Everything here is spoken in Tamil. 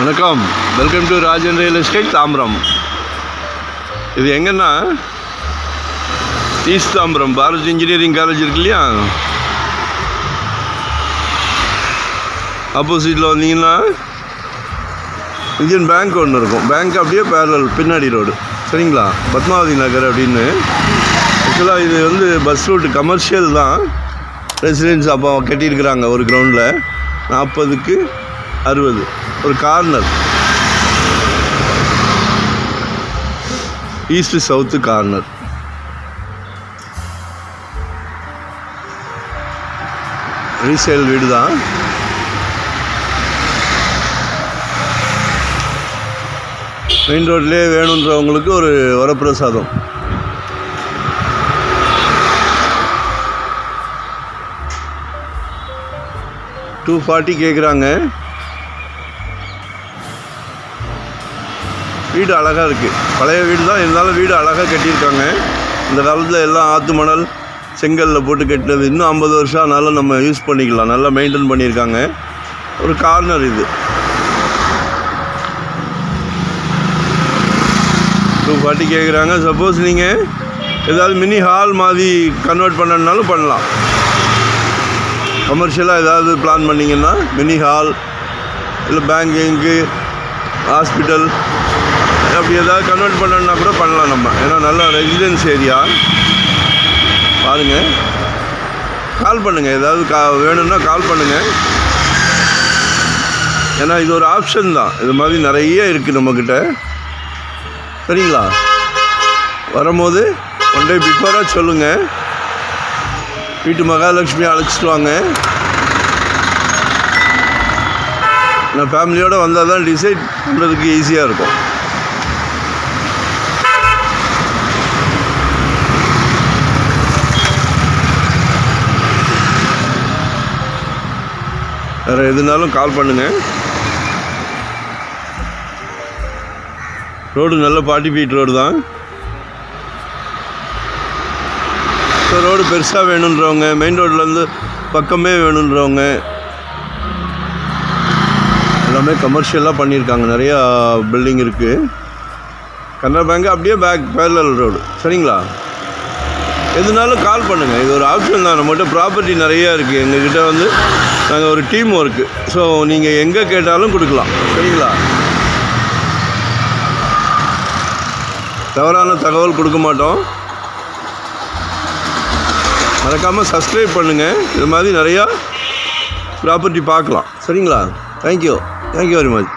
வணக்கம், welcome to Rajan real estate Tambaram. இது எங்கன்னா east Tambaram Bharat engineering college இருக்கு இல்லையா, ஆப்போசிட்டில் வந்தீங்கன்னா இந்தியன் பேங்க் ஒன்று இருக்கும். பேங்க் அப்படியே பேரலல் பின்னாடி ரோடு, சரிங்களா, பத்மாவதி நகர் அப்படின்னு. ஆக்சுவலாக இது வந்து பஸ் ரூட்டு கமர்ஷியல் தான், ரெசிடென்ஸ் அப்போ கட்டியிருக்கிறாங்க. ஒரு கிரவுண்டில் 40க்கு 60 ஒரு corner, east south corner. Resale வீடு தான். மெயின் ரோட்லேயே வேணுன்றவங்களுக்கு ஒரு வரப்பிரசாதம். $240 கேட்குறாங்க. வீடு அழகாக இருக்குது, பழைய வீடு தான், இருந்தாலும் வீடு அழகாக கட்டியிருக்காங்க. இந்த காலத்தில் எல்லாம் ஆற்று மணல் செங்கலில் போட்டு கட்டினது. இன்னும் 50 வருஷம் ஆனாலும் நம்ம யூஸ் பண்ணிக்கலாம். நல்லா மெயின்டைன் பண்ணியிருக்காங்க. ஒரு கார்னர் இது. 240 கேட்குறாங்க. சப்போஸ் நீங்கள் ஏதாவது மினி ஹால் மாதிரி கன்வெர்ட் பண்ணனாலும் பண்ணலாம். கமர்ஷியலாக ஏதாவது பிளான் பண்ணிங்கன்னா மினி ஹால் இல்லை பேங்கிங்கு ஹாஸ்பிட்டல் அப்படி ஏதாவது கன்வெர்ட் பண்ணணுன்னா கூட பண்ணலாம் நம்ம. ஏன்னா நல்லா ரெசிடென்ஸ் ஏரியா பாருங்கள். கால் பண்ணுங்கள், ஏதாவது வேணும்னா கால் பண்ணுங்கள். ஏன்னா இது ஒரு ஆப்ஷன் தான். இது மாதிரி நிறைய இருக்குது நம்மக்கிட்ட, சரிங்களா. வரும்போது ஒன் டே பிஃபோராக சொல்லுங்கள். வீட்டு மகாலட்சுமி அழைச்சிட்டு வாங்க. நான் ஃபேமிலியோடு வந்தால் தான் டிசைட் பண்ணுறதுக்கு ஈஸியாக இருக்கும். வேறு எதுனாலும் கால் பண்ணுங்கள். ரோடு நல்ல 40 ஃபீட் ரோடு தான். ஸோ ரோடு பெருசாக வேணுன்றவங்க, மெயின் ரோட்லேருந்து பக்கமே வேணுன்றவங்க எல்லாமே கமர்ஷியலாக பண்ணியிருக்காங்க. நிறையா பில்டிங் இருக்குது. கனரா பேங்க் அப்படியே பேரலல் ரோடு, சரிங்களா. எதுனாலும் கால் பண்ணுங்கள். இது ஒரு ஆப்ஷன் தான். நம்மகிட்ட ப்ராப்பர்ட்டி நிறையா இருக்குது. எங்ககிட்ட வந்து நாங்கள் ஒரு டீம் ஒர்க்கு. ஸோ நீங்கள் எங்கே கேட்டாலும் கொடுக்கலாம், சரிங்களா. தவறான தகவல் கொடுக்க மாட்டோம். மறக்காமல் சப்ஸ்கிரைப் பண்ணுங்கள். இது மாதிரி நிறையா ப்ராப்பர்ட்டி பார்க்கலாம், சரிங்களா. Thank you very much.